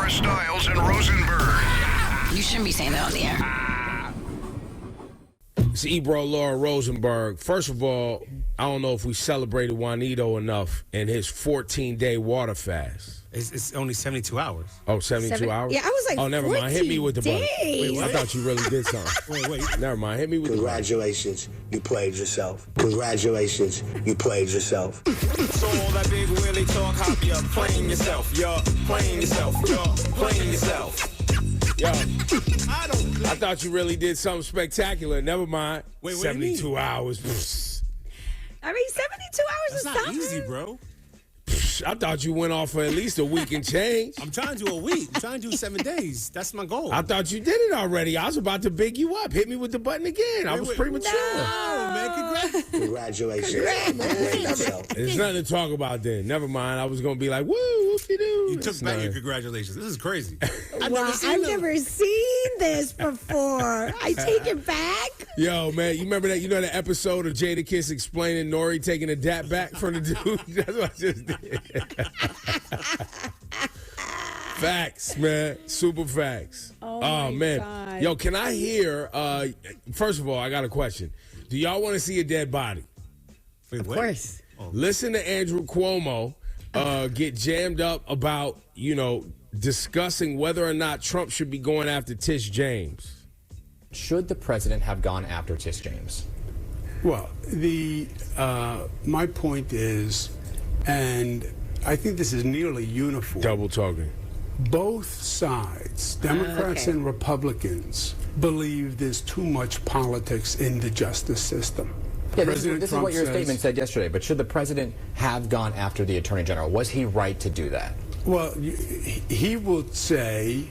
Laura Stylez and Rosenberg. You shouldn't be saying that on the air. It's Ebro Laura Rosenberg. First of all, I don't know if we celebrated Juanito enough in his 14-day water fast. It's only 72 hours. Oh, 72 hours? Yeah, I was like, oh, never mind. Hit me with the button. days. I thought you really did something. Wait. Never mind. Hit me with Congratulations, you played yourself. Congratulations, you played yourself. So all that big willy talk, hop, you're playing yourself. You're playing yourself. You're playing yourself. Yo, I thought you really did something spectacular. Never mind. Wait, what do you mean? 72 hours. I mean, 72 hours That's is not something. easy, bro. I thought you went off for at least a week and change. I'm trying to do a week. I'm trying to do 7 days. That's my goal. I thought you did it already. I was about to big you up. Hit me with the button again. I was premature. Oh, man, congrats. Congratulations, you played yourself. There's nothing to talk about then. Never mind. I was going to be like, woo, whoop-de-doo. You took back your congratulations. This is crazy. I've I've never seen this before. I take it back. Yo, man, you remember that? You know the episode of Jadakiss explaining Nori taking a dap back from the dude? That's what I just did. Facts, man. Super facts. Oh my man. God. Yo, can I hear, first of all, I got a question. Do y'all want to see a dead body? Wait, Of what? course. Listen to Andrew Cuomo get jammed up about, discussing whether or not Trump should be going after Tish James. Should the president have gone after Tish James? Well, my point is, and I think this is nearly uniform. Double talking. Both sides, Democrats okay. and Republicans, believe there's too much politics in the justice system. Yeah, President this is Trump what your says- statement said yesterday, but should the president have gone after the attorney general? Was he right to do that? Well, he will say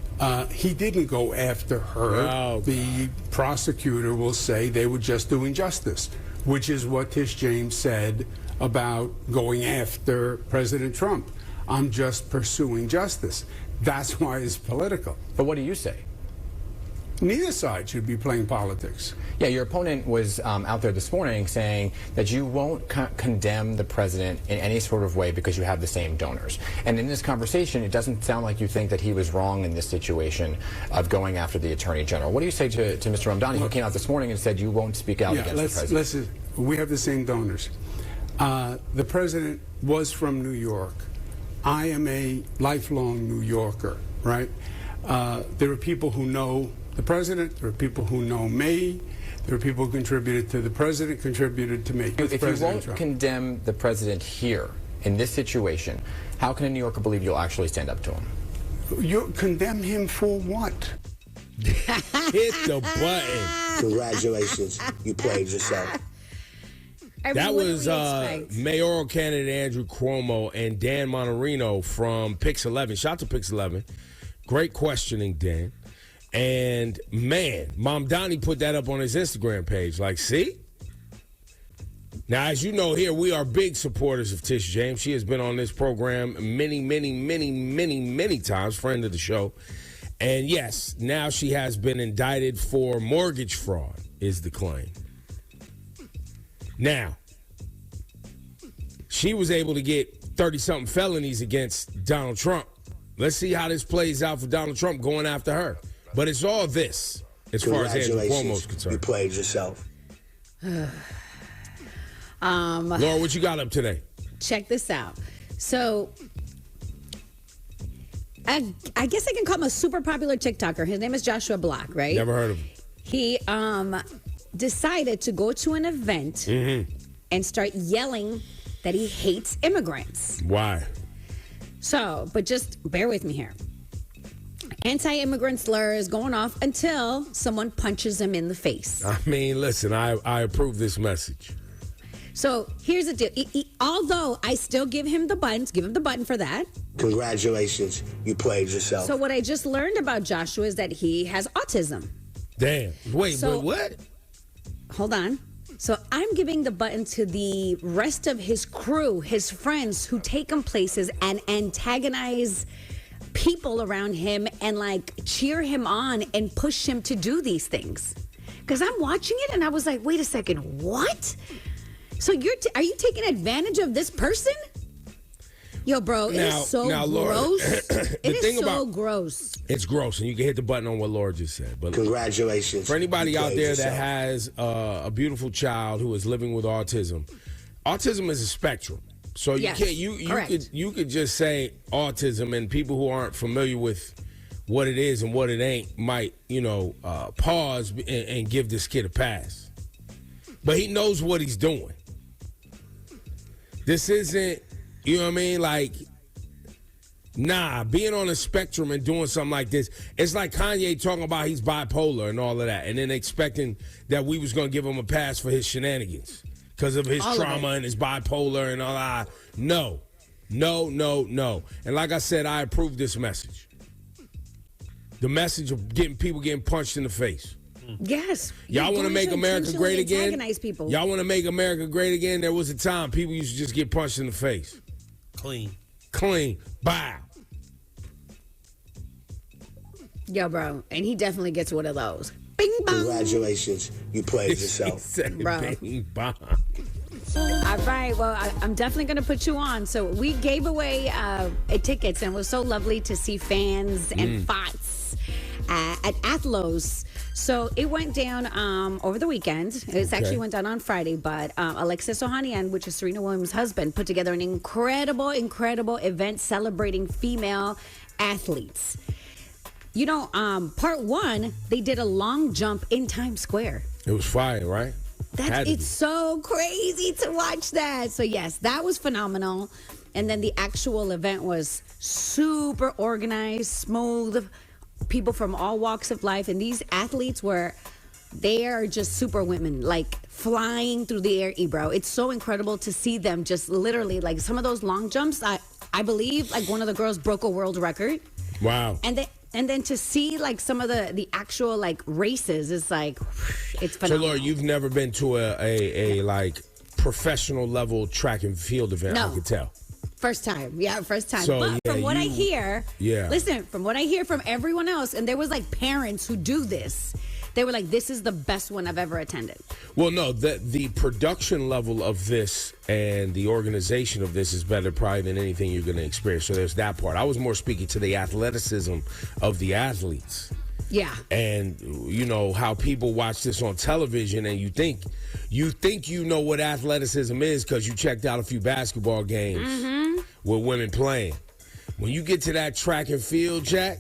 he didn't go after her. Oh, the prosecutor will say they were just doing justice, which is what Tish James said about going after President Trump. I'm just pursuing justice. That's why it's political. But what do you say? Neither side should be playing politics. Yeah, your opponent was out there this morning saying that you won't condemn the president in any sort of way because you have the same donors. And in this conversation, it doesn't sound like you think that he was wrong in this situation of going after the attorney general. What do you say to Mr. Ramdani, who came out this morning and said you won't speak out against the president? Listen, we have the same donors. The president was from New York. I am a lifelong New Yorker, right? There are people who know the president. There are people who know me. There are people who contributed to the president, contributed to me. If you won't condemn the president here, in this situation, how can a New Yorker believe you'll actually stand up to him? You condemn him for what? Hit the button. Congratulations, you played yourself. That was mayoral candidate Andrew Cuomo and Dan Monorino from Pix 11. Shout out to Pix 11. Great questioning, Dan. And, man, Mom Donnie put that up on his Instagram page. Like, see? Now, as you know here, we are big supporters of Tish James. She has been on this program many times, friend of the show. And, yes, now she has been indicted for mortgage fraud, is the claim. Now, she was able to get 30-something felonies against Donald Trump. Let's see how this plays out for Donald Trump going after her. But it's all this, as far as Andrew Cuomo's concerned. You played yourself. Laura, what you got up today? Check this out. So, I guess I can call him a super popular TikToker. His name is Joshua Block, right? Never heard of him. He decided to go to an event and start yelling that he hates immigrants. Why? So, but just bear with me here. Anti-immigrant slurs going off until someone punches him in the face. I mean, listen, I approve this message. So here's the deal. Although I still give him the button for that. Congratulations, you played yourself. So what I just learned about Joshua is that he has autism. Damn. Wait, So- but what? Hold on. So I'm giving the button to the rest of his crew, his friends who take him places and antagonize people around him and like cheer him on and push him to do these things. Because I'm watching it and I was like, wait a second, what? So are you taking advantage of this person? Yo, bro, it's so gross. It is so gross. It's gross, and you can hit the button on what Laura just said. But congratulations. For anybody out there that has a beautiful child who is living with autism is a spectrum. So you can't you could just say autism, and people who aren't familiar with what it is and what it ain't might pause and give this kid a pass. But he knows what he's doing. This isn't, you know what I mean? Like, nah, being on a spectrum and doing something like this, it's like Kanye talking about he's bipolar and all of that, and then expecting that we was going to give him a pass for his shenanigans because of his trauma and his bipolar and all that. No. And like I said, I approve this message. The message of people getting punched in the face. Yes. Y'all want to make America great again? People. Y'all want to make America great again? There was a time people used to just get punched in the face. Clean. Bow. Yo, bro. And he definitely gets one of those. Bing bong. Congratulations. You played yourself. Bro. Bing bong. All right. Well, I'm definitely going to put you on. So we gave away tickets, and it was so lovely to see fans and FOTS at Athlos. So it went down over the weekend. It actually went down on Friday, but Alexis Ohanian, which is Serena Williams' husband, put together an incredible event celebrating female athletes. You know, part one, they did a long jump in Times Square. It was fire, right? It's so crazy to watch that. So yes, that was phenomenal. And then the actual event was super organized, smooth. People from all walks of life, and these athletes they are just super women, like flying through the air, Ebro. It's so incredible to see them just literally, like some of those long jumps. I believe like one of the girls broke a world record. Wow. And then to see like some of the actual like races is like, it's phenomenal. So Laura, you've never been to a like professional level track and field event? No. I could tell. First time. So, but from what I hear, listen, from what I hear from everyone else, and there was like parents who do this, they were like, this is the best one I've ever attended. Well, no, the production level of this and the organization of this is better probably than anything you're going to experience. So there's that part. I was more speaking to the athleticism of the athletes. Yeah. And how people watch this on television and you think you know what athleticism is because you checked out a few basketball games with women playing. When you get to that track and field, Jack,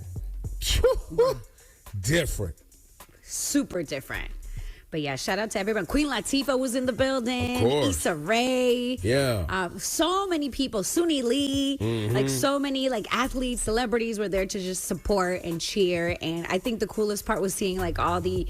different. Super different. But yeah, shout out to everyone. Queen Latifah was in the building. Of course. Issa Rae. Yeah. So many people. Suni Lee. Like so many like athletes, celebrities were there to just support and cheer. And I think the coolest part was seeing like all the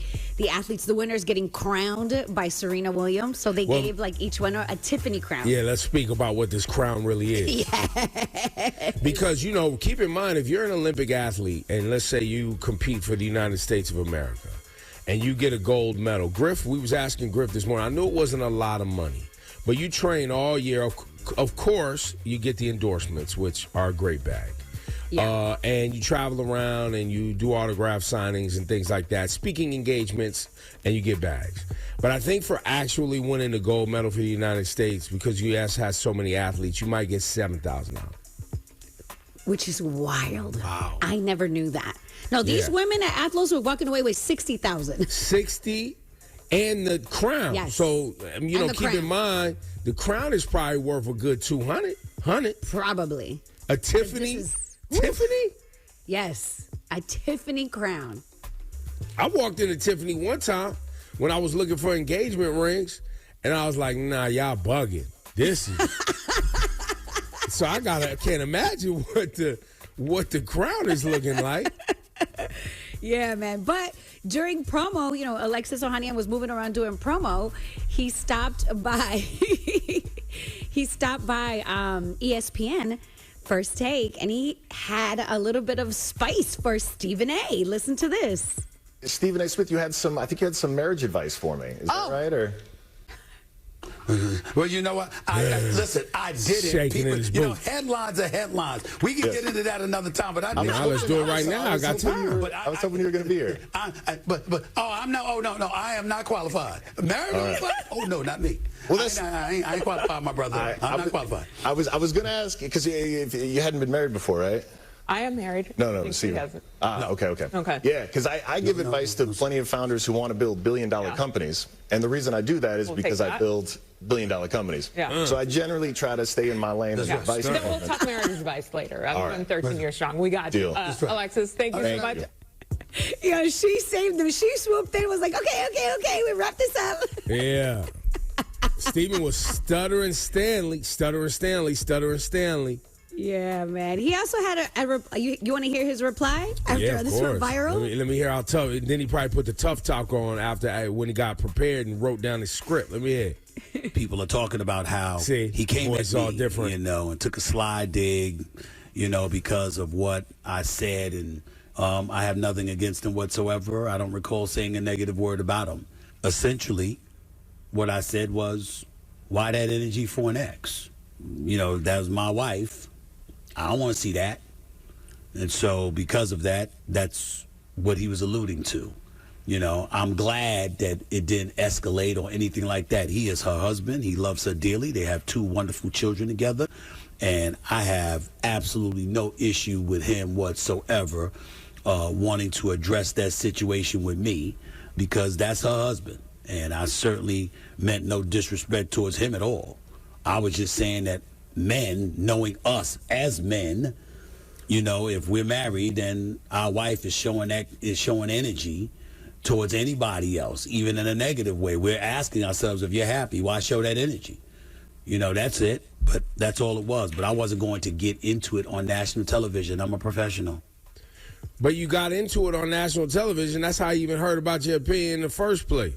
athletes, the winners getting crowned by Serena Williams. So they gave like each winner a Tiffany crown. Yeah, let's speak about what this crown really is. Yeah. Because, keep in mind, if you're an Olympic athlete and let's say you compete for the United States of America, and you get a gold medal. Griff, we was asking Griff this morning. I knew it wasn't a lot of money, but you train all year. Of course, you get the endorsements, which are a great bag. Yeah. And you travel around and you do autograph signings and things like that, speaking engagements, and you get bags. But I think for actually winning the gold medal for the United States, because U.S. has so many athletes, you might get $7,000. Which is wild. Wow. I never knew that. No, these women at Athlos were walking away with $60,000. 60 and the crown. Yes. So, keep in mind, the crown is probably worth a good 200. Probably. A Tiffany? Tiffany? Yes. A Tiffany crown. I walked into Tiffany one time when I was looking for engagement rings, and I was like, nah, y'all bugging. This is... So I can't imagine what the crown is looking like. Yeah, man. But during promo, Alexis Ohanian was moving around doing promo. He stopped by ESPN First Take, and he had a little bit of spice for Stephen A. Listen to this. Stephen A. Smith, I think you had some marriage advice for me. Is that right? Or Well, you know what? Listen, I did it. Shaking in his boots. Headlines are headlines. We can get into that another time, but let's do it right now. I got time. I was hoping you were going to be here. No, I am not qualified. Married? Right. Oh, no, not me. Well, I ain't qualified, my brother. I'm not qualified. I was going to ask, because you hadn't been married before, right? I am married. No, see. Okay. Yeah, because I give advice to plenty of founders who want to build billion-dollar companies. And the reason I do that is because I build billion-dollar companies. Yeah. So I generally try to stay in my lane as advice. Then we'll talk marriage advice later. I'm been 13 years strong. We got you. Alexis, thank you so much. Yeah, she saved him. She swooped in and was like, okay, we wrap this up. Yeah. Stephen was stuttering Stanley. Yeah, man. He also had you want to hear his reply after this went viral? Let me hear how tough. Then he probably put the tough talk on when he got prepared and wrote down his script. Let me hear. People are talking about how he came at me, all different. and took a sly dig, because of what I said, and I have nothing against him whatsoever. I don't recall saying a negative word about him. Essentially, what I said was, why that energy for an ex? That was my wife. I don't want to see that. And so because of that, that's what he was alluding to. I'm glad that it didn't escalate or anything like that. He is her husband. He loves her dearly. They have 2 wonderful children together. And I have absolutely no issue with him whatsoever wanting to address that situation with me, because that's her husband. And I certainly meant no disrespect towards him at all. I was just saying that men, knowing us as men, if we're married and our wife is showing energy towards anybody else, even in a negative way, we're asking ourselves, if you're happy, why show that energy? That's it. But that's all it was. But I wasn't going to get into it on national television. I'm a professional. But you got into it on national television. That's how you even heard about your opinion in the first place.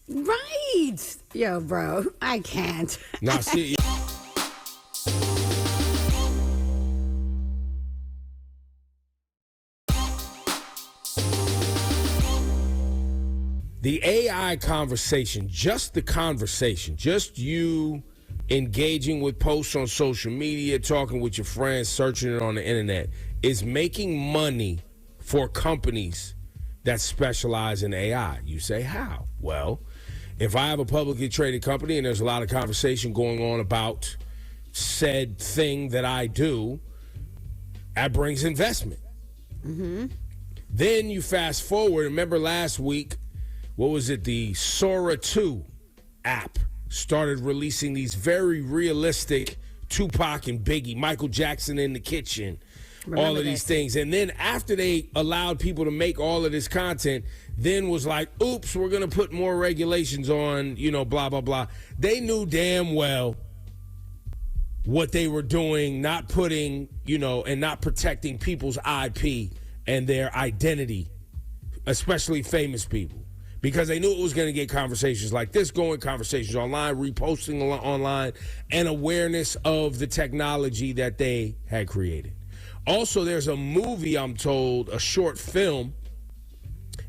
Right. Yo, bro, I can't. Now, see. The AI conversation, just the conversation, just you engaging with posts on social media, talking with your friends, searching it on the internet, is making money for companies that specialize in AI. You say, how? Well, if I have a publicly traded company and there's a lot of conversation going on about said thing that I do, that brings investment. Mm-hmm. Then you fast forward. Remember last week, what was it? The Sora 2 app started releasing these very realistic Tupac and Biggie, Michael Jackson in the kitchen, all of these things. And then after they allowed people to make all of this content, then was like, oops, we're going to put more regulations on, blah, blah, blah. They knew damn well what they were doing, not putting, and not protecting people's IP and their identity, especially famous people. Because they knew it was going to get conversations like this going, conversations online, reposting online, and awareness of the technology that they had created. Also, there's a movie, I'm told, a short film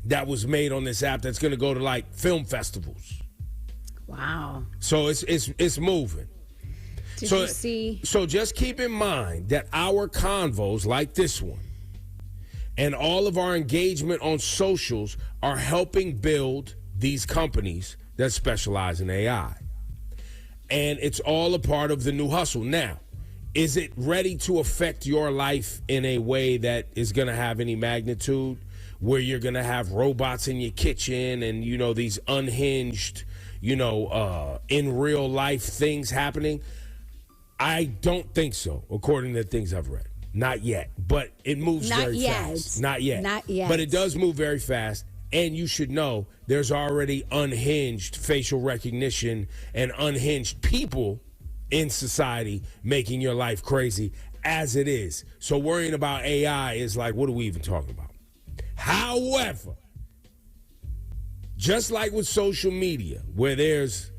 that was made on this app that's going to go to like film festivals. Wow. So it's moving. Did you see? So just keep in mind that our convos like this one and all of our engagement on socials are helping build these companies that specialize in AI. And it's all a part of the new hustle. Now, is it ready to affect your life in a way that is going to have any magnitude, where you're going to have robots in your kitchen and, these unhinged, in real life things happening? I don't think so, according to the things I've read. Not yet, but it moves very fast. Not yet. Not yet. But it does move very fast, and you should know there's already unhinged facial recognition and unhinged people in society making your life crazy as it is. So worrying about AI is like, what are we even talking about? However, just like with social media, where there's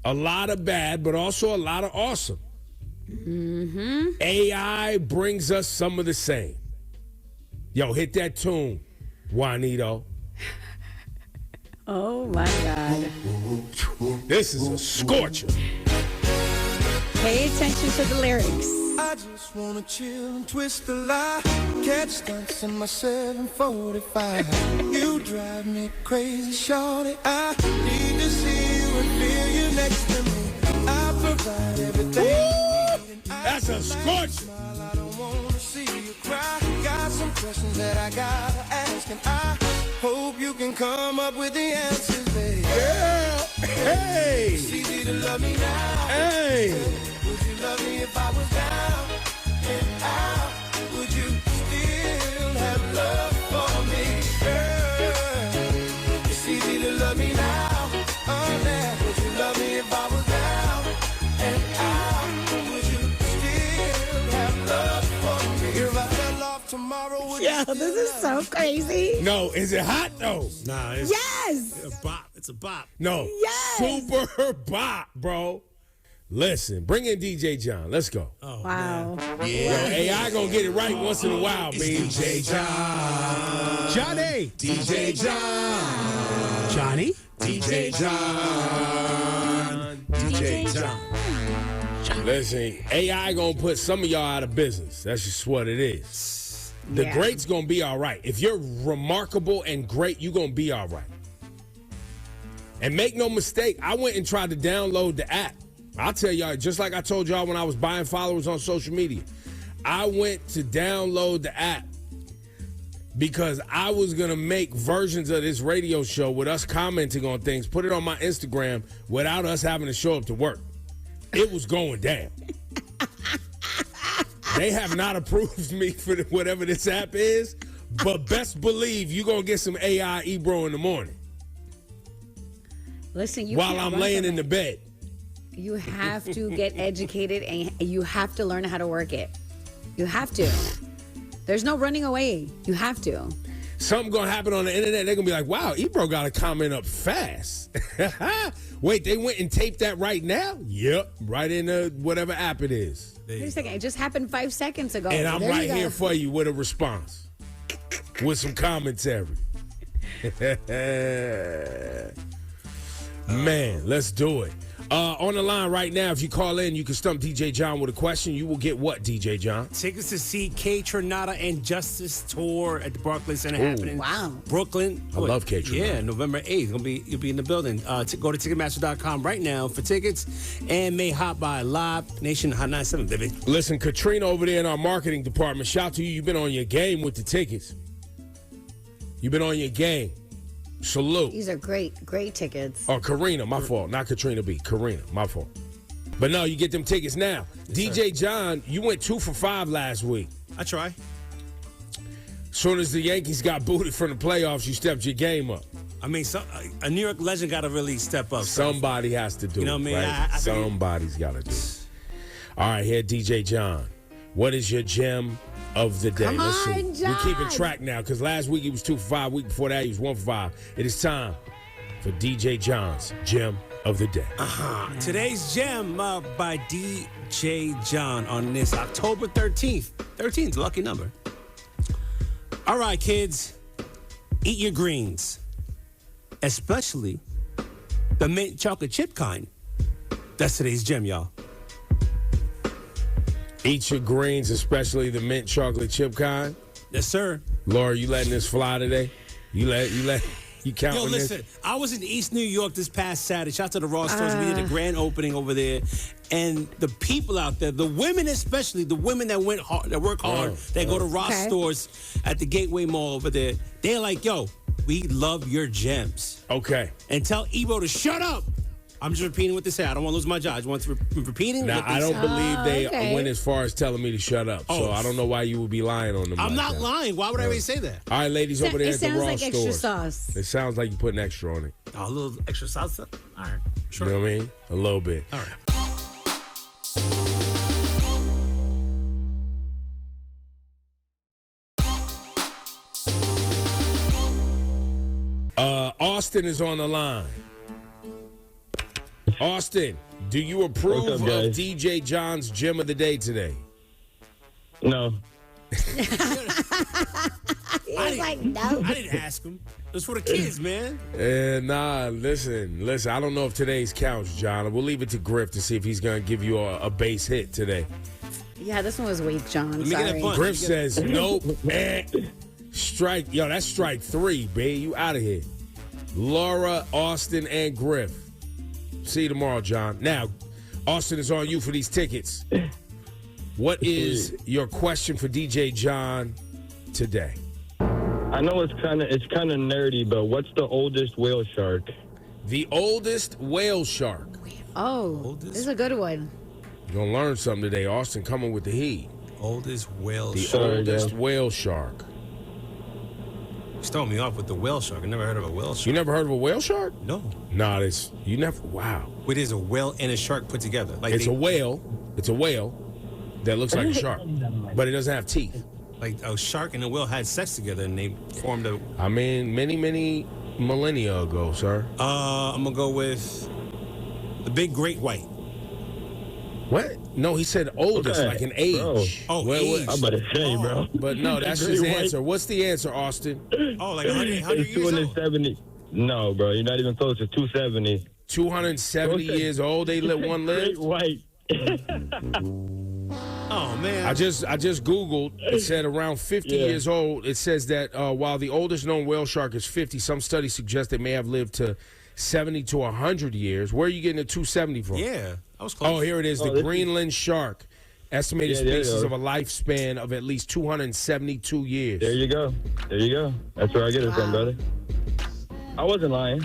a lot of bad, but also a lot of awesome, mm-hmm. AI brings us some of the same. Yo, hit that tune, Juanito. Oh, my God. God. This is a scorcher. Pay attention to the lyrics. I just wanna chill and twist the lie. Catch stunts in my 745. You drive me crazy, shorty. I need to see you and feel you next to me. I provide everything. That's a scorcher. I don't wanna see you cry. Got some questions that I gotta ask, and I hope you can come up with the answers, baby. Girl, hey. It's easy to love me now. Hey. Would you love me if I was down and out? Would you still have love for me, girl? It's easy to love me now. Oh, man. Would you love me if I was down and out? Would you still have love for me? If I fell off tomorrow, would Yeah, you this still is have so crazy. No, is it hot though? Nah, it's Yes. a bop. It's a bop. No. Yes. Super bop, bro. Listen, bring in DJ John. Let's go. Oh, Wow. man. Yo, AI gonna get it right once in a while, man. DJ John. Johnny. DJ John. Johnny. DJ John. DJ John. Listen, AI gonna put some of y'all out of business. That's just what it is. The Yeah. great's gonna be all right. If you're remarkable and great, you're gonna be all right. And make no mistake, I went and tried to download the app. I'll tell y'all, just like I told y'all when I was buying followers on social media, I went to download the app because I was going to make versions of this radio show with us commenting on things, put it on my Instagram without us having to show up to work. It was going down. They have not approved me for whatever this app is, but best believe you're going to get some AI Ebro in the morning Listen, you while can't I'm run laying from in the it. bed. You have to get educated and you have to learn how to work it. You have to. There's no running away. You have to. Something gonna happen on the internet. They're gonna be like, "Wow, Ebro got a comment up fast." Wait, they went and taped that right now? Yep, right in the whatever app it is. Wait a second. It just happened 5 seconds ago. And I'm There you right go. here for you with a response, with some commentary. Man, let's do it. On the line right now, if you call in, you can stump DJ John with a question. You will get what, DJ John? Tickets to see K Tronada and Justice tour at the Barclays Center happening. Wow. Brooklyn. I love K Tronada. Yeah, November 8th. You'll be in the building. Go to Ticketmaster.com right now for tickets and may hop by Live Nation Hot 97, baby. Listen, Katrina over there in our marketing department, shout to you. You've been on your game with the tickets. You've been on your game. Salute. These are great tickets. Oh, Karina, my fault. Not Katrina B. Karina, my fault. But no, you get them tickets now. Yes, DJ John, you went 2 for 5 last week. I try. Soon as the Yankees got booted from the playoffs, you stepped your game up. I mean, a New York legend got to really step up. Somebody has to do You know it, what I mean? right? I Somebody's got to do it. All right, here, DJ John. What is your gem of the day? Come Let's see. on, John. We're keeping track now because last week he was 2 for 5. Week before that, he was 1 for 5. It is time for DJ John's gem of the day. Today's gem by DJ John on this October 13th. 13th, lucky number. All right, kids, eat your greens, especially the mint chocolate chip kind. That's today's gem, y'all. Eat your greens, especially the mint chocolate chip kind. Yes, sir. Laura, you letting this fly today? You counting Yo, listen, this? I was in East New York this past Saturday. Shout out to the Raw stores. We did a grand opening over there. And the people out there, the women especially, the women that went hard, that work hard, that go to Ross stores at the Gateway Mall over there, they're like, yo, we love your gems. Okay. And tell Ebro to shut up. I'm just repeating what they say. I don't want to lose my job. I just want to repeating Now, what they I don't say. believe they okay. went as far as telling me to shut up. So Oh. I don't know why you would be lying on them. I'm like not that. lying. Why would I even say that? All right, ladies over there It at the sounds Raw like extra stores. sauce. It sounds like you putting extra on it. Oh, a little extra salsa? All right. Sure. You know what I mean? A little bit. All right. Austin is on the line. Austin, do you approve What's up, of guys? DJ John's gem of the day today? No. He's like, no. I didn't ask him. It was for the kids, man. Nah, listen. I don't know if today's counts, John. We'll leave it to Griff to see if he's going to give you a base hit today. Yeah, this one was weak, John. Let me get Sorry. a bunch. Griff says, nope. Strike. Yo, that's strike 3, babe. You out of here. Laura, Austin, and Griff. See you tomorrow, John. Now, Austin is on you for these tickets. What is your question for DJ John today? I know it's kind of nerdy, but what's the oldest whale shark? The oldest whale shark. Oh, this is a good one. You're going to learn something today. Austin coming with the heat. Oldest whale The shark. oldest whale shark. He's throwing me off with the whale shark. I never heard of a whale shark. You never heard of a whale shark? No. Nah, you never. Wow. Wait, there's a whale and a shark put together. Like It's a whale that looks like a shark, but it doesn't have teeth. Like a shark and a whale had sex together and they formed a. I mean, many millennia ago, sir. I'm gonna go with the big great white. What? No, he said oldest, like an age. Bro. Oh, age. I'm about to say, bro. But no, that's his answer. What's the answer, Austin? Oh, like 100 It's years old. 270. No, bro, you're not even close. It's 270. 270 years old. They let one live. Great white. Oh man. I just Googled. It said around 50 years old. It says that while the oldest known whale shark is 50, some studies suggest they may have lived to 70 to 100 years. Where are you getting the 270 from? Yeah, I was close. Oh, here it is. The Greenland shark. Estimated species of a lifespan of at least 272 years. There you go. That's where I get it from, brother. I wasn't lying.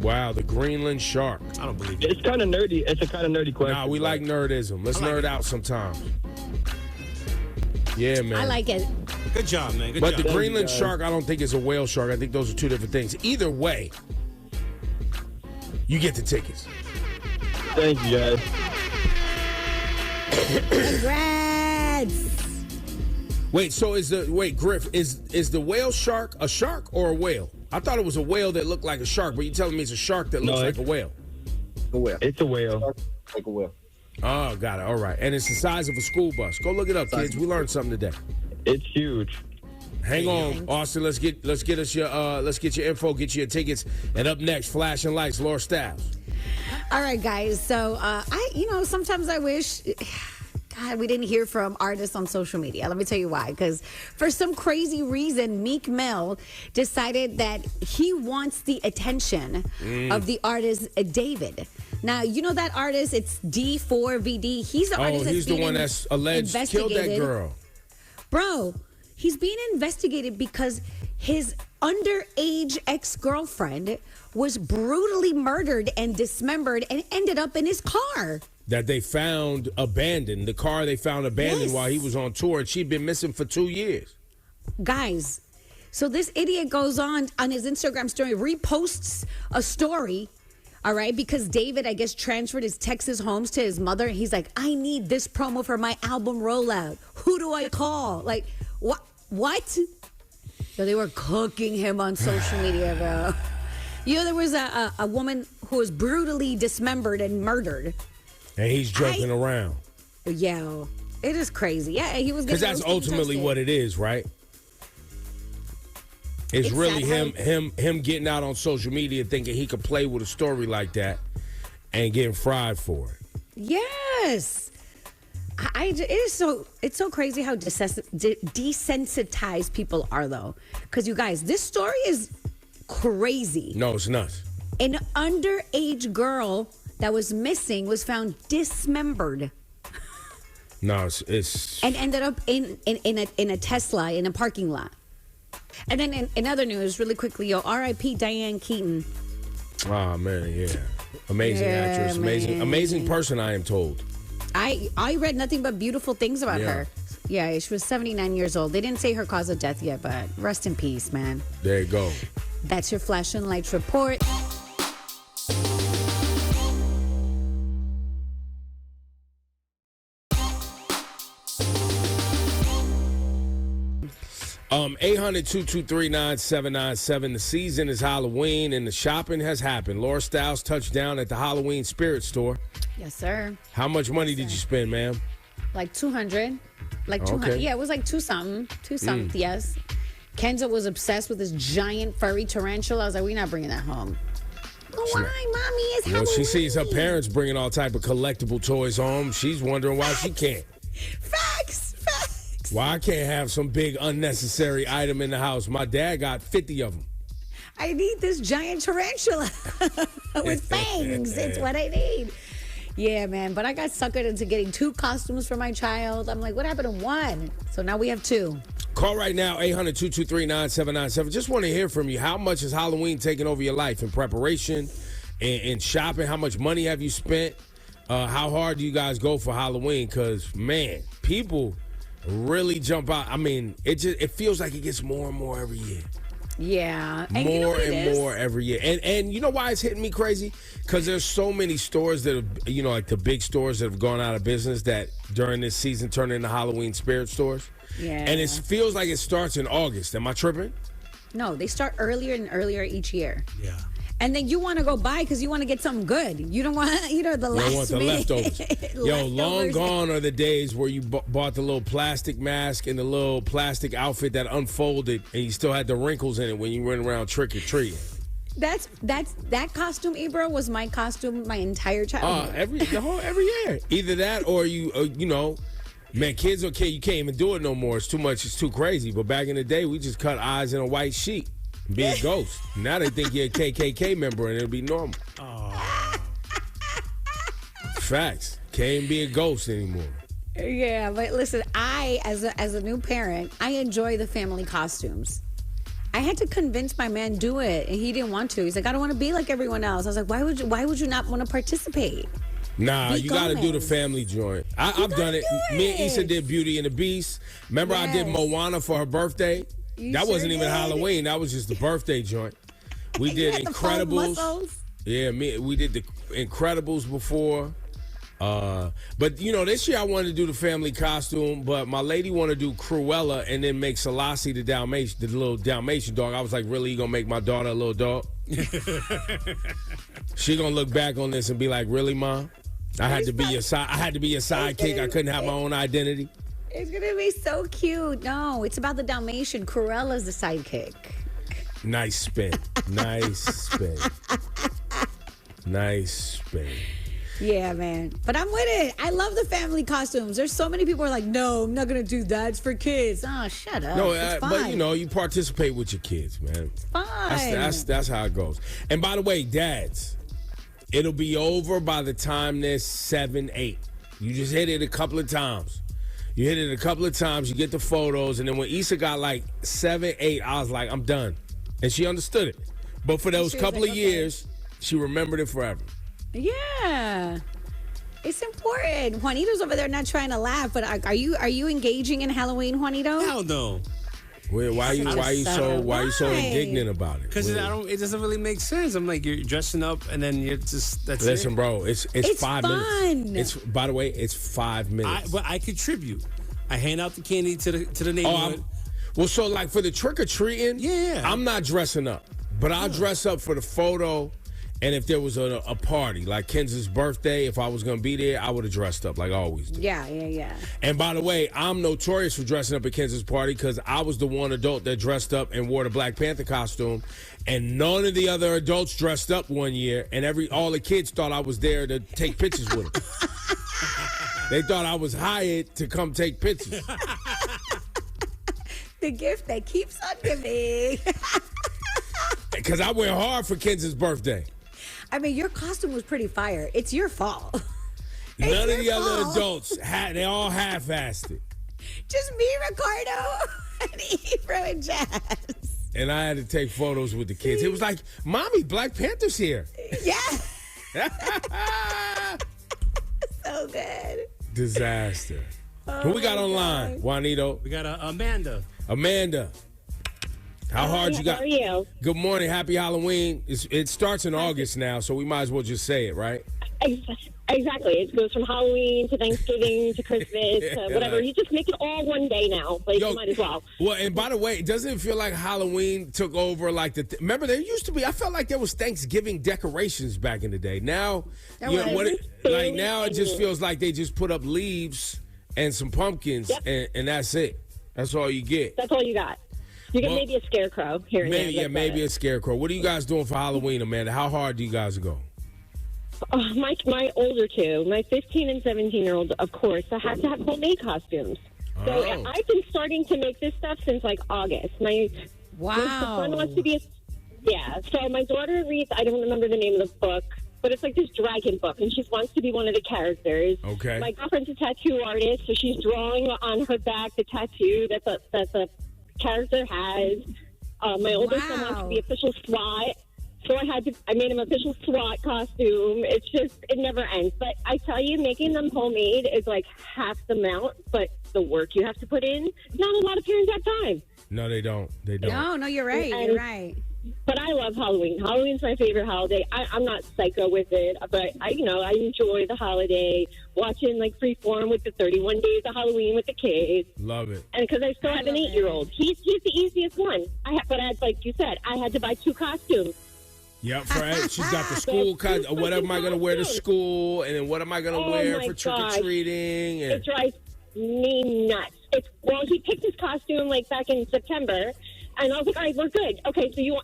Wow, the Greenland shark. I don't believe it. It's kind of nerdy. It's a kind of nerdy question. Nah, we like nerdism. Let's nerd out sometimes. Yeah, man. I like it. Good job, man. Good But job. the Greenland shark, I don't think is a whale shark. I think those are two different things. Either way, you get the tickets. Thank you, guys. Congrats. Wait, so Griff, is the whale shark a shark or a whale? I thought it was a whale that looked like a shark, but you're telling me it's a shark that looks like a whale. A whale. It's a whale. Like a whale. Oh, got it. All right. And it's the size of a school bus. Go look it up, kids. We learned something today. It's huge. Hang on, Austin. Let's get your info, get you your tickets, and up next, Flashing Lights, Laura Stylez. All right, guys. So sometimes I wish, God, we didn't hear from artists on social media. Let me tell you why. Because for some crazy reason, Meek Mill decided that he wants the attention of the artist David. Now, you know that artist, it's D4VD. He's the artist that's he's the one that's alleged killed that girl. Bro, he's being investigated because his underage ex-girlfriend was brutally murdered and dismembered and ended up in his car. That they found abandoned. The car they found abandoned while he was on tour, and she'd been missing for 2 years. Guys, so this idiot goes on his Instagram story, reposts a story, all right, because David, I guess, transferred his Texas homes to his mother. He's like, I need this promo for my album rollout. Who do I call? Like, what? So they were cooking him on social media, bro. You know, there was a woman who was brutally dismembered and murdered. And he's joking around. Yeah, it is crazy. Yeah, he was because that's ultimately what it is, right? It's really him getting out on social media thinking he could play with a story like that and getting fried for it. Yes. It's so crazy how desensitized people are, though. Because, you guys, this story is crazy. No, it's nuts. An underage girl that was missing was found dismembered. No, it's and ended up in a Tesla in a parking lot. And then in other news, really quickly, R.I.P. Diane Keaton. Oh man, yeah, amazing actress, amazing person. I am told. I read nothing but beautiful things about her. Yeah, she was 79 years old. They didn't say her cause of death yet, but rest in peace, man. There you go. That's your Flashing Lights report. Um, 800-223-9797. The season is Halloween and the shopping has happened. Laura Stylez touched down at the Halloween Spirit Store. Yes, sir. How much money did you spend, ma'am? Like 200. Like 200. Okay. Yeah, it was like two something, yes. Kenzo was obsessed with this giant furry tarantula. I was like, we're not bringing that home. Why, Mommy? It's Halloween. She sees her parents bringing all type of collectible toys home. She's wondering why she can't. Facts. Why I can't have some big unnecessary item in the house? My dad got 50 of them. I need this giant tarantula with fangs. It's what I need. Yeah, man. But I got suckered into getting 2 costumes for my child. I'm like, what happened to 1? So now we have 2. Call right now, 800-223-9797. Just want to hear from you. How much has Halloween taken over your life in preparation, in shopping? How much money have you spent? How hard do you guys go for Halloween? Because, man, people really jump out. I mean, it feels like it gets more and more every year. Yeah. And more and more every year. And you know why it's hitting me crazy? Because there's so many stores that have, like the big stores that have gone out of business that during this season turn into Halloween spirit stores. Yeah. And it feels like it starts in August. Am I tripping? No, they start earlier and earlier each year. Yeah. And then you want to go buy because you want to get something good. You don't want, the you last don't want the minute. leftovers. Yo, long gone are the days where you bought the little plastic mask and the little plastic outfit that unfolded and you still had the wrinkles in it when you went around trick-or-treating. That costume, Ebro, was my costume my entire childhood. Every year. Either that or you, man, kids, okay, you can't even do it no more. It's too much. It's too crazy. But back in the day, we just cut eyes in a white sheet. Be a ghost. Now they think you're a KKK member and it'll be normal. Facts. Can't be a ghost anymore. Yeah, but listen, I, as a new parent, I enjoy the family costumes. I had to convince my man do it, and he didn't want to. He's like, I don't want to be like everyone else. I was like, why would you not want to participate? Nah, you got to do the family joint. I've done it. Me and Issa did Beauty and the Beast. Remember I did Moana for her birthday? That wasn't even Halloween. That was just the birthday joint. We did Incredibles. Yeah, we did the Incredibles before. But this year I wanted to do the family costume, but my lady wanted to do Cruella and then make Selassie the little Dalmatian dog. I was like, really, you gonna make my daughter a little dog? She gonna look back on this and be like, really, Mom? I had to be your sidekick. I couldn't have my own identity. It's gonna be so cute. No, it's about the Dalmatian. Cruella's the sidekick. Nice spin. Nice spin. Nice spin. Yeah, man. But I'm with it. I love the family costumes. There's so many people who are like, no, I'm not going to do that. It's for kids. Oh, shut up. No, it's fine. but, you participate with your kids, man. It's fine. That's how it goes. And by the way, dads, it'll be over by the time there's 7, 8. You just hit it a couple of times. You hit it a couple of times. You get the photos. And then when Issa got like 7, 8, I was like, I'm done. And she understood it. But for those couple of years, she remembered it forever. Yeah, it's important. Juanito's over there not trying to laugh, but are you engaging in Halloween, Juanito? Hell no. Why are you so indignant about it? Because it doesn't really make sense. I'm like, you're dressing up and then you're just listen, bro. It's 5 fun. minutes. By the way, it's 5 minutes. But I contribute. I hand out the candy to the neighborhood. So like for the trick or treating, yeah, I'm not dressing up, but I'll dress up for the photo. And if there was a party, like Kenz's birthday, if I was going to be there, I would have dressed up like I always do. Yeah. And by the way, I'm notorious for dressing up at Kenz's party because I was the one adult that dressed up and wore the Black Panther costume. And none of the other adults dressed up one year. And all the kids thought I was there to take pictures with them. They thought I was hired to come take pictures. The gift that keeps on giving. Because I went hard for Kenz's birthday. I mean, your costume was pretty fire. It's your fault. None of the other adults, they all half-assed it. Just me, Ricardo, and Ebro and Jazz. And I had to take photos with the kids. It was like, Mommy, Black Panther's here. Yeah. So good. Disaster. Who we got online, Juanito? We got Amanda. Amanda. How hard you got? How are you? Good morning. Happy Halloween. It starts in August now, so we might as well just say it, right? Exactly. It goes from Halloween to Thanksgiving to Christmas to whatever. You just make it all one day now, but you might as well. Well, and by the way, doesn't it feel like Halloween took over like remember there used to be, I felt like there was Thanksgiving decorations back in the day. Now, now it just feels like they just put up leaves and some pumpkins and that's it. That's all you get. That's all you got. You get maybe a scarecrow here and there. Yeah, maybe a scarecrow. What are you guys doing for Halloween, Amanda? How hard do you guys go? My older two, my 15 and 17-year-old, of course, I have to have homemade costumes. So I've been starting to make this stuff since like August. Wow. Wants to be so my daughter reads, I don't remember the name of the book, but it's like this dragon book, and she wants to be one of the characters. Okay. My girlfriend's a tattoo artist, so she's drawing on her back the tattoo that the character has. My older son wants to be official SWAT. So I made him official SWAT costume. It never ends. But I tell you, making them homemade is like half the amount, but the work you have to put in, not a lot of parents have time. No, they don't. No, you're right. You're right. But I love Halloween. Halloween's my favorite holiday. I'm not psycho with it, but I enjoy the holiday. Watching like Freeform with the 31 Days of Halloween with the kids. Love it. And because I still have an 8-year-old, he's the easiest one. But like you said, I had to buy 2 costumes. Yep, right. She's got the school costume. What am I going to wear to school? And then what am I going to wear for trick-or-treating? It drives me nuts. He picked his costume like back in September, and I was like, all right, we're good. Okay, so you're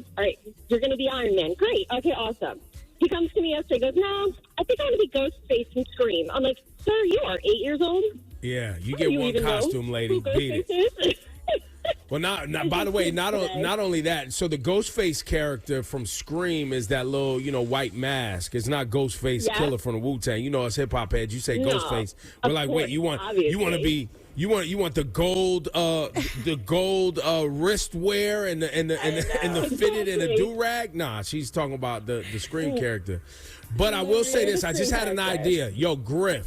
going to be Iron Man. Great. Okay, awesome. He comes to me yesterday, goes, no, I think I want to be Ghostface from Scream. I'm like, sir, you are 8 years old? Yeah, you get one costume, lady. Beat it. Well, by the way, not only that. So the Ghostface character from Scream is that little, white mask. It's not Ghostface Killer from the Wu-Tang. You know, as hip hop heads, you say Ghostface. We're like, wait, you want the gold wrist wear and the fitted and the do rag? Nah, she's talking about the Scream character. But I will say this: I just had an idea. Yo, Griff.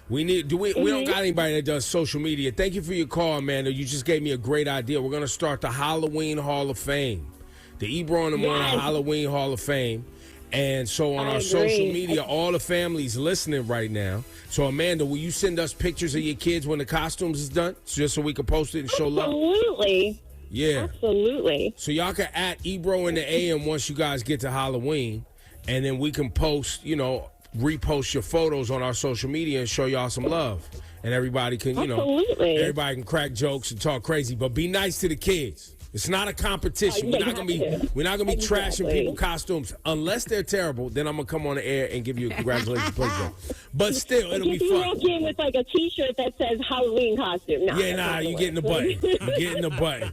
We don't got anybody that does social media. Thank you for your call, Amanda. You just gave me a great idea. We're going to start the Halloween Hall of Fame. The Ebro in the Morning Halloween Hall of Fame. And so on our social media, all the families listening right now. So, Amanda, will you send us pictures of your kids when the costumes is done? Just so we can post it and show love? Absolutely. Yeah. Absolutely. So y'all can @Ebro in the AM once you guys get to Halloween. And then we can post, repost your photos on our social media and show y'all some love. And everybody can, everybody can crack jokes and talk crazy, but be nice to the kids. It's not a competition. We're not gonna be trashing people's costumes unless they're terrible. Then I'm gonna come on the air and give you a congratulations play joke. But still, it'll be fun. You walk in with like a T-shirt that says Halloween costume. You're getting the button. You're getting the button.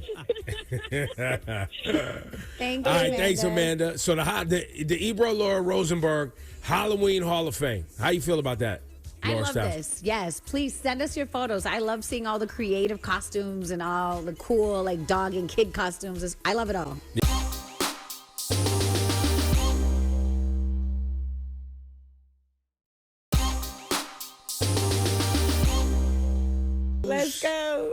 Thank you. All right, thanks, Amanda. So the Ebro Laura Rosenberg Halloween Hall of Fame. How you feel about that? I love this. Yes, please send us your photos. I love seeing all the creative costumes and all the cool like dog and kid costumes. I love it all. Let's go.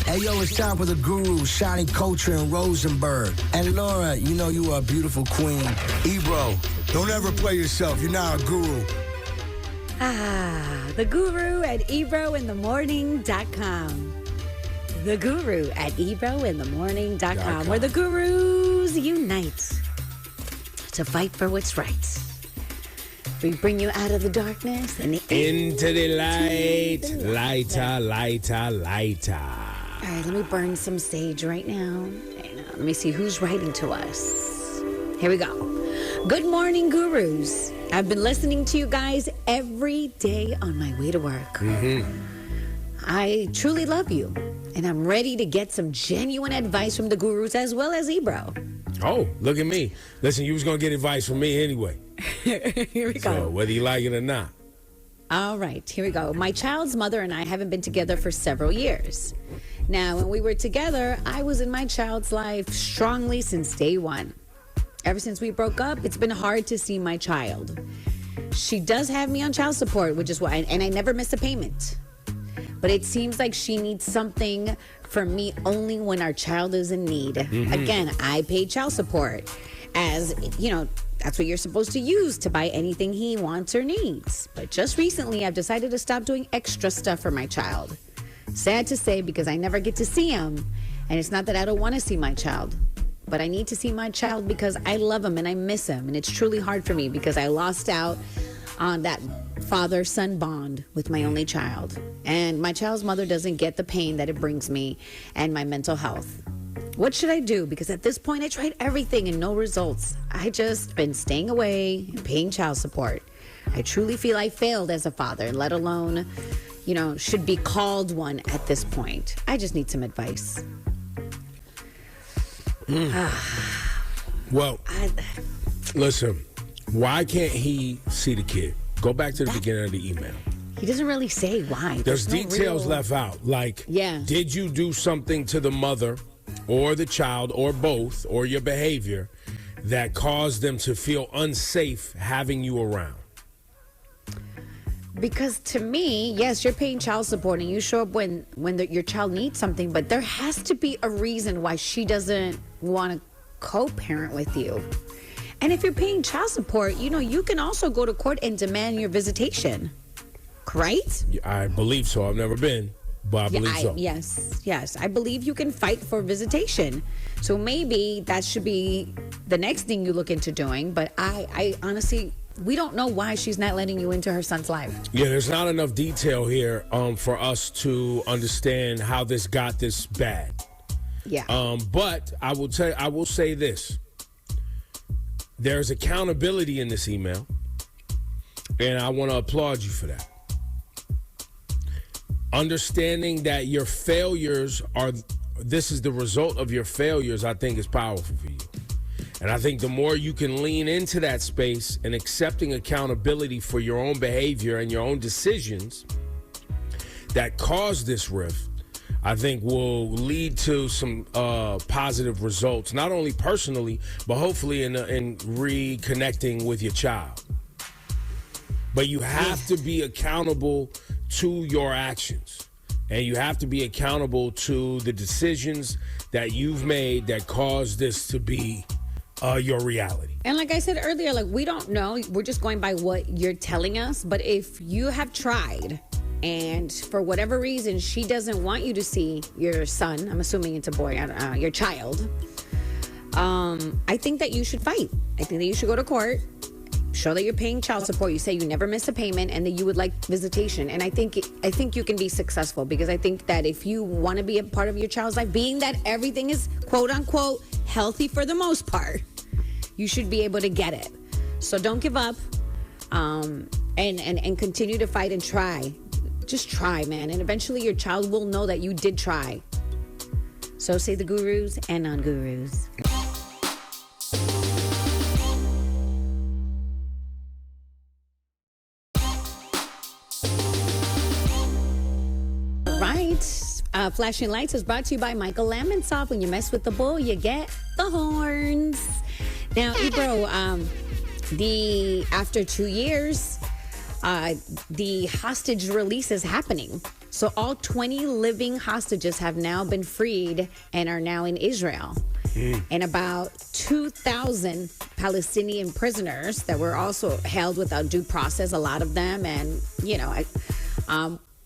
Hey, yo, it's time for the guru, Shiny Culture and Rosenberg. And Laura, you are a beautiful queen. Ebro, don't ever play yourself. You're not a guru. The guru at ebrointhemorning.com. The guru at ebrointhemorning.com, where the gurus unite to fight for what's right. We bring you out of the darkness and into the light. Lighter, lighter, lighter. All right, let me burn some sage right now. Let me see who's writing to us. Here we go. Good morning, gurus. I've been listening to you guys every day on my way to work. I truly love you, and I'm ready to get some genuine advice from the gurus as well as Ebro. Oh, look at me. Listen, you was going to get advice from me anyway. Here we go. So, whether you like it or not. All right, here we go. My child's mother and I haven't been together for several years. Now, when we were together, I was in my child's life strongly since day one. Ever since we broke up, it's been hard to see my child. She does have me on child support, which is why, and I never miss a payment. But it seems like she needs something from me only when our child is in need. Again, I pay child support as, that's what you're supposed to use to buy anything he wants or needs. But just recently, I've decided to stop doing extra stuff for my child. Sad to say, because I never get to see him. And it's not that I don't want to see my child, but I need to see my child because I love him and I miss him. And it's truly hard for me because I lost out on that father-son bond with my only child. And my child's mother doesn't get the pain that it brings me and my mental health. What should I do? Because at this point, I tried everything and no results. I just been staying away and paying child support. I truly feel I failed as a father, let alone, should be called one at this point. I just need some advice. Well, listen, why can't he see the kid? Go back to the beginning of the email. He doesn't really say why. There's details left out. Like, did you do something to the mother or the child or both or your behavior that caused them to feel unsafe having you around? Because to me, yes, you're paying child support and you show up when your child needs something, but there has to be a reason why she doesn't want to co-parent with you. And if you're paying child support, you can also go to court and demand your visitation. Right? I believe so. I've never been, but I believe so. Yes. I believe you can fight for visitation. So maybe that should be the next thing you look into doing. But I honestly, we don't know why she's not letting you into her son's life. Yeah, there's not enough detail here for us to understand how this got this bad. Yeah. But I will say this. There's accountability in this email, and I want to applaud you for that. Understanding that your failures this is the result of your failures, I think is powerful for you. And I think the more you can lean into that space and accepting accountability for your own behavior and your own decisions that caused this rift, I think will lead to some positive results, not only personally, but hopefully in reconnecting with your child. But you have to be accountable to your actions, and you have to be accountable to the decisions that you've made that caused this to be your reality. And like I said earlier, we don't know. We're just going by what you're telling us. But if you have tried and for whatever reason she doesn't want you to see your son, I'm assuming it's a boy, your child, I think that you should fight. I think that you should go to court. Show that you're paying child support. You say you never miss a payment and that you would like visitation. And I think you can be successful, because I think that if you want to be a part of your child's life, being that everything is quote unquote healthy for the most part, you should be able to get it. So don't give up, and continue to fight and try. Just try, man. And eventually your child will know that you did try. So say the gurus and non-gurus. Flashing Lights is brought to you by Michael Lamonsoff. When you mess with the bull, you get the horns. Now, Ebro, after 2 years, the hostage release is happening. So all 20 living hostages have now been freed and are now in Israel. And about 2,000 Palestinian prisoners that were also held without due process, a lot of them, and,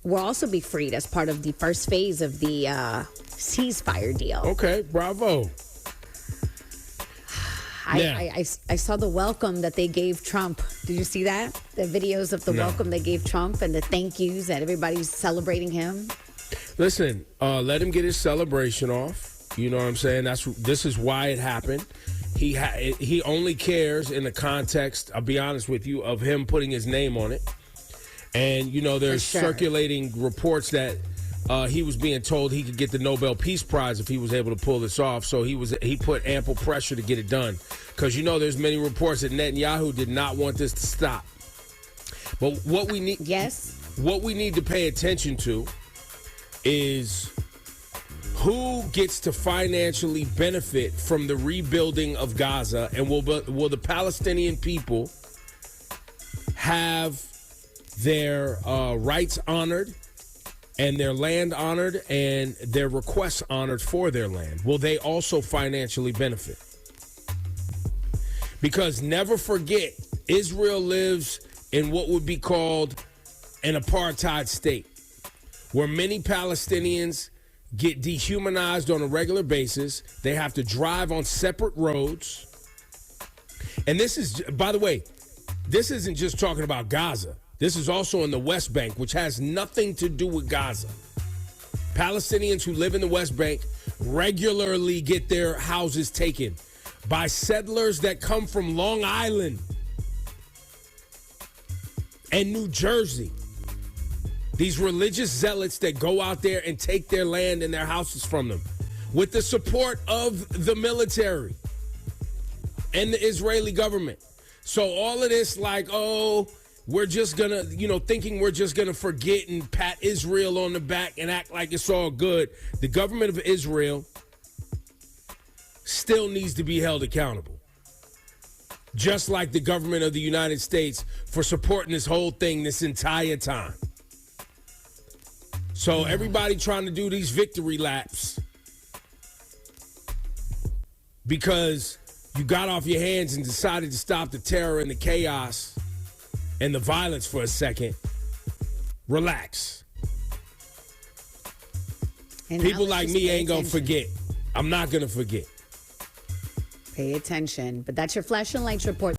will also be freed as part of the first phase of the ceasefire deal. Okay, bravo. I saw the welcome that they gave Trump. Did you see that? The videos of the welcome they gave Trump and the thank yous that everybody's celebrating him. Listen, let him get his celebration off. You know what I'm saying? This is why it happened. He only cares in the context, I'll be honest with you, of him putting his name on it. And, there's circulating reports that he was being told he could get the Nobel Peace Prize if he was able to pull this off. So he put ample pressure to get it done. Because, there's many reports that Netanyahu did not want this to stop. But what we need, what we need to pay attention to is who gets to financially benefit from the rebuilding of Gaza, and will the Palestinian people have their rights honored and their land honored and their requests honored for their land? Will they also financially benefit? Because never forget, Israel lives in what would be called an apartheid state, where many Palestinians get dehumanized on a regular basis. They have to drive on separate roads. And this is, by the way, this isn't just talking about Gaza. This is also in the West Bank, which has nothing to do with Gaza. Palestinians who live in the West Bank regularly get their houses taken by settlers that come from Long Island and New Jersey. These religious zealots that go out there and take their land and their houses from them with the support of the military and the Israeli government. So all of this like, oh, we're just going to, thinking we're just going to forget and pat Israel on the back and act like it's all good. The government of Israel still needs to be held accountable. Just like the government of the United States for supporting this whole thing this entire time. So everybody trying to do these victory laps because you got off your hands and decided to stop the terror and the chaos and the violence for a second. Relax. And people like me ain't going to forget. I'm not going to forget. Pay attention. But that's your Flash and Lights report.